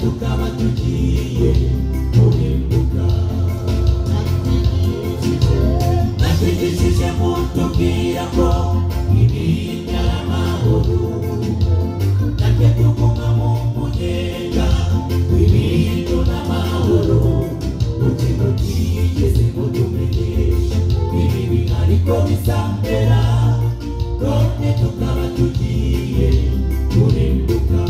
tukaba tugiye kurimbuka natwigishije mutubwira ko ibintu ari amahoro natwe tuguma mu munyenga w'ibintu n'amahoro ukintu utigeze mutumenyesha ibibi ariko bisambera none tukaba tugiye kurimbuka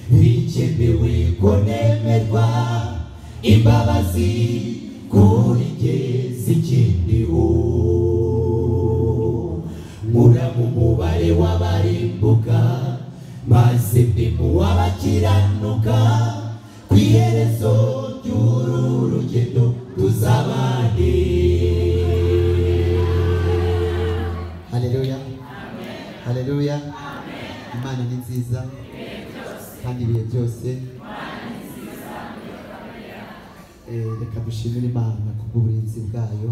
Bikenewe ko nemerwa imbabazi kuri jye zikindiho mura mu mubare w'abarimbuka maze ndi mu w'abakiranuka ku iherezo ry'uru rugendo tuzabane. Haleluya, haleluya. Imana ni nziza kandi ibihe byose. Reka dushimire Imana kubw'uburinzi bwayo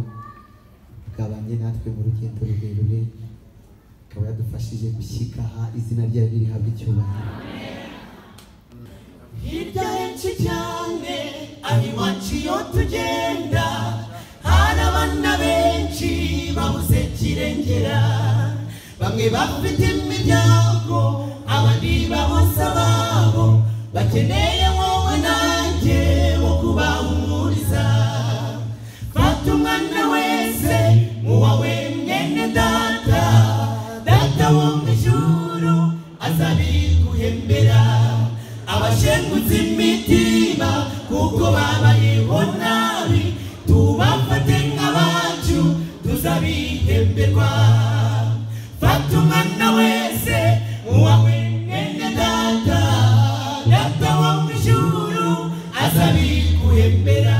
bwabanye natwe mu rugendo rurerure, ikaba yadufashije gushyika aha izina ryayo ririhabwa icyubahiro. Hirya henshi cyane aho iwacu iyo tugenda hari abana benshi babuze kirengera, bamwe bafite imiryango abandi babuze ababo, bakeneye wowe nanjye wo kubahumuriza. Fata umwana wese muwawe mwene data, data wo mu ijuru azabiguhembera. Abashengutse imitima kuko babayeho nabi, tubafate nk'abacu tuzabihemberwa. Fata umwana wese muwawe mwene data, data wo mu ijuru azabiguhembera.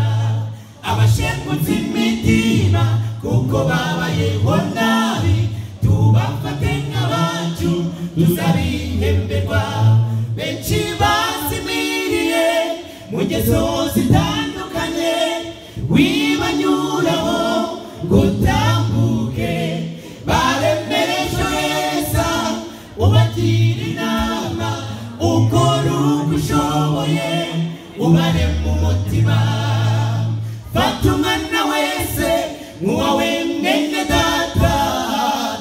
Abashengutse imitima kuko babayeho nabi, tubafate nk'abacu tuzabihemberwa. Benshi bazimiriye mu ngeso zitandukanye, wibanyuraho ngo utambuke, baremereje heza ubagira inama, ukora uko ushoboye ubare mu mutima. Fata umwana wese muwawe mwene data,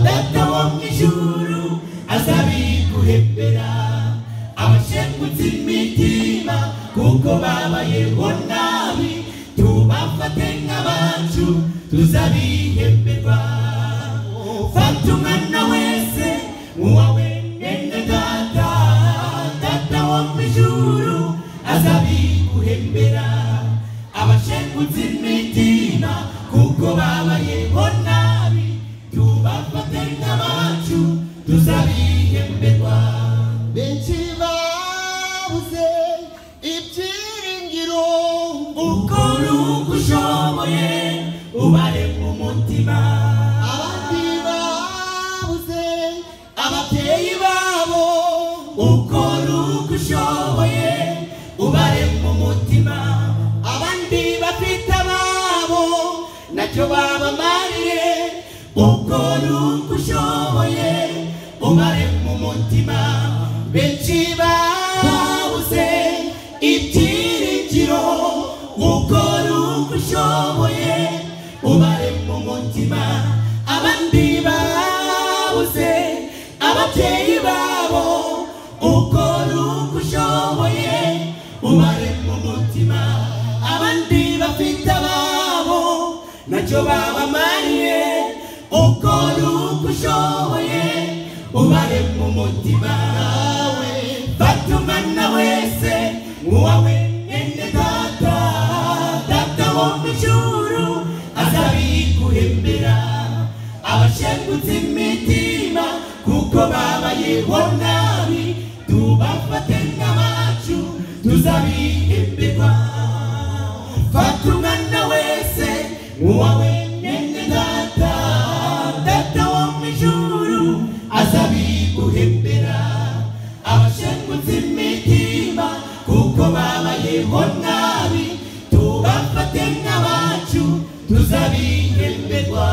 data wo mu ijuru azabiguhembera. Abashengutse imitima kuko babayeho nabi, tubafate nk'abacu tuzabihemberwa. Fata umwana wese muwawe mwene data, data wo mu ijuru azabiguhembera. Abashengutse imitima kuko babayeho nabi, tubafate nk'abacu tuzabihemberwa. Benshi babuze ibyiringiro, ukora uko ushoboye ubare mu mutima. Abandi babuze ababyeyi babo, ukora uko ushoboye ubare mu mutima. Abandi bafite ababo nacyo babamariye, ukora uko ushoboye ubare mu mutima. Benshi babuze ibyiringiro, ukora uko ushoboye ubare mu mutima. Abandi babuze ababyeyi babo, ukora uko ushoboye ubare mu mutima. Abandi bafite ababo nacyo babamariye, ukora uko ushoboye ubare mu mutima. Fata umwana wese muwawe mwene data, data wo mu ijuru azabiguhembera. Abashengutse imitima kuko babayeho nabi, tubafate nk'abacu tuzabihemberwa. Fata umwana wese muwawe mwene data, data wo mu ijuru azabiguhembera. Abashengutse imitima kuko babayeho nabi, tubafate nk'abacu tuzabihemberwa.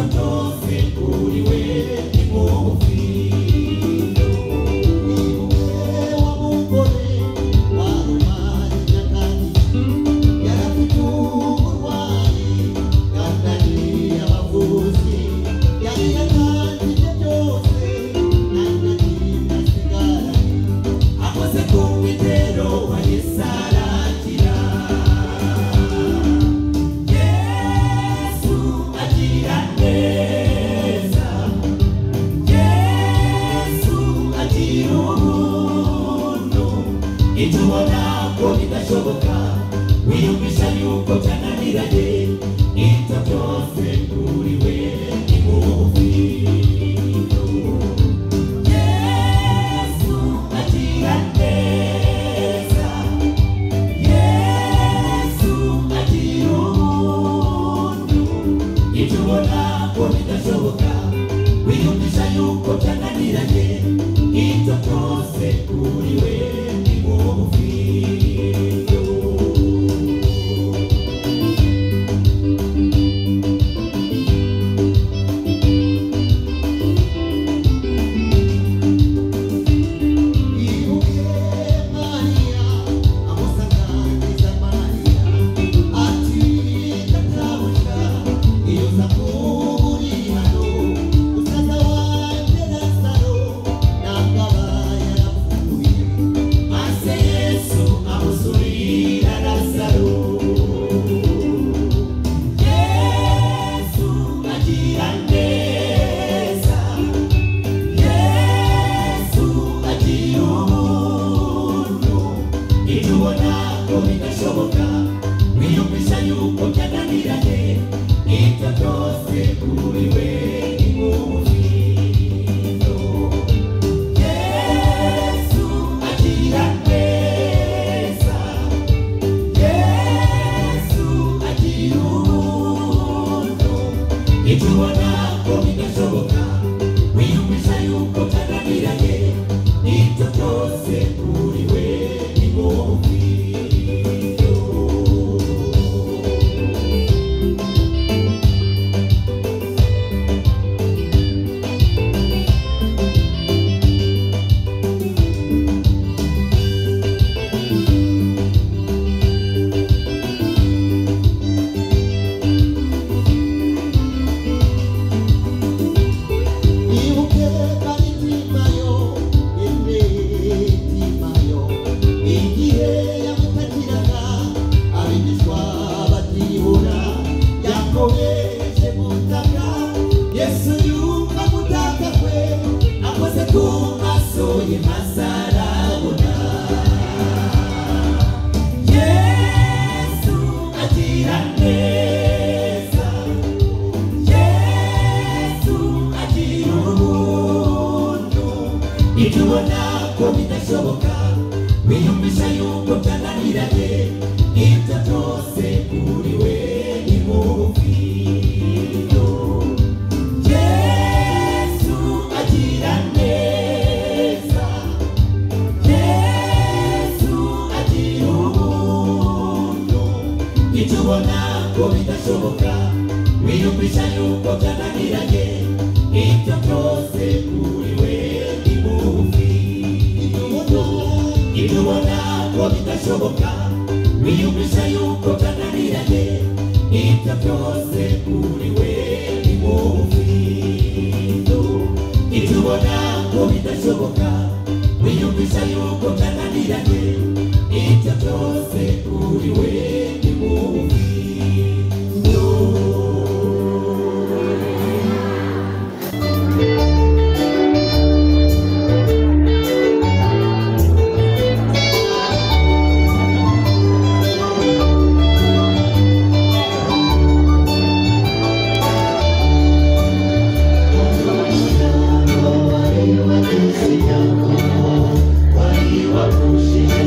ibyo byose kuri we ni mu bufindo. Niwe wa mugore warumanye nyakatsi yarafite uburwayi yananiye abavuzi yari yatanze byose nta kimwe asigaranye akoze ku mwitero wa Yesu arakira. Yesu agira neza, Yesu agira ubuntu, ibyo ubona ko bidashoboka wiyumvisha yuko byananiranye, ibyo byose kuri we ni mu bufindo. Yesu agira neza, Yesu agira ubuntu, ibyo ubona ko bidashoboka wiyumvisha yuko byananiranye, ibyo byose kuri we ni mu bufindo. Ibuke Mariya amusanganiza Mariya ati ndatabuka iyo uza kuba uri hano musaza wanjye Lazaro ntabwo aba yarapfuye, maze Yesu amusubira Lazaro. Yesu agira neza, Yesu agira ubuntu, ibyo ubona ko bidashoboka wiyumvisha yuko byananiranye, ibyo byose kuri we ni mu bufindo. Yesu agira neza, Yesu agira ubuntu, ibyo ubona ko bidashoboka wiyumvisha yuko byananiranye, ibyo byose kuri we ni mu bufindo. Ibuke Baritimayo, Baritimayo, igihe yamutakiraga abigishwa batibura, yakomeje gutaka, Yesu yumva gutaka kwe, akoze ku maso ye maze arabona. Yesu agira neza, Yesu agira ubuntu, ibyo ubona ko bidashoboka wiyumvisha yuko byananiranye, ibyo byose kuri we ni mu bufindo. Yesu agira neza, Yesu agira ubuntu, ibyo ubona ko bidashoboka wiyumvisha yuko byananiranye, ibyo byose kuri we ni mu bufindo. Ibyo ubona ko bidashoboka wiyumvisha yuko byananiranye, ibyo byose kuri we ni mu bufindo. Ibyo ubona ko bidashoboka wiyumvisha yuko byananiranye, ibyo byose kuri we ni mu bufindo. Wari wakushije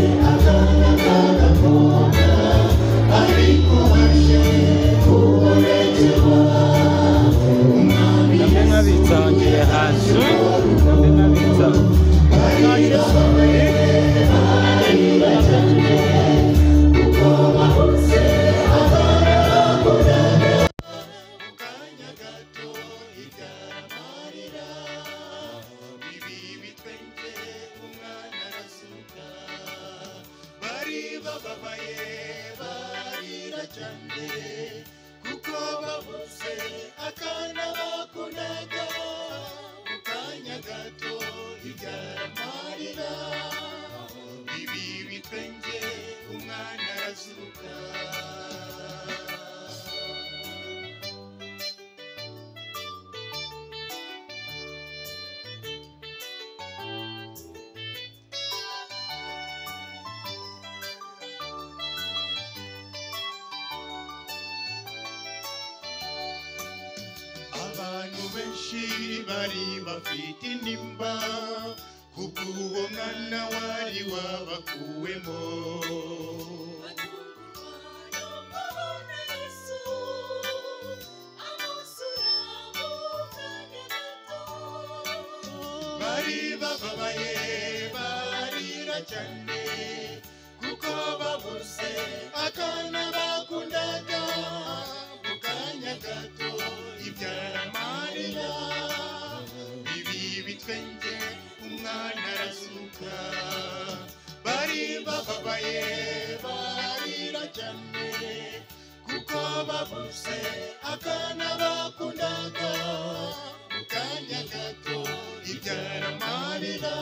benshi bari bafite intimba kubw'uwo mwana wari wabakuwemo. Bari bababaye barira cyane kuko babuze akana bakundaga mu kanya gato ibyara amarira. Ibi bitwenge umwana arazuka. Bari bababaye barira cyane kuko babuze akana bakundaga mu kanya gato ibyara amarira.